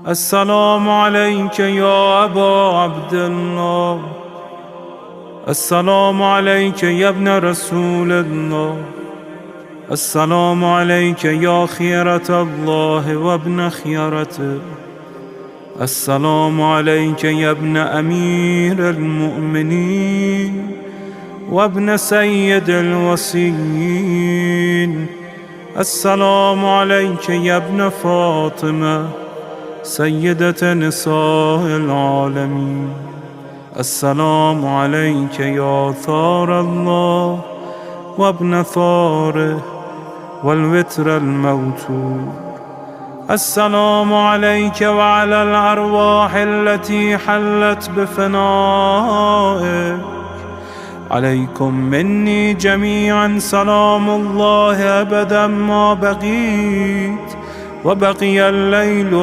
السلام عليك يا أبا عبد الله. السلام عليك يا ابن رسول الله. السلام عليك يا خيرة الله وابن خيرته. السلام عليك يا ابن أمير المؤمنين وابن سيد الوصيين. السلام عليك يا ابن فاطمة سيدة نساء العالمين. السلام عليك يا ثار الله وابن ثاره والوتر الموتور. السلام عليك وعلى الأرواح التي حلت بفنائك. عليكم مني جميعا سلام الله أبدا ما بقيت وبقي الليل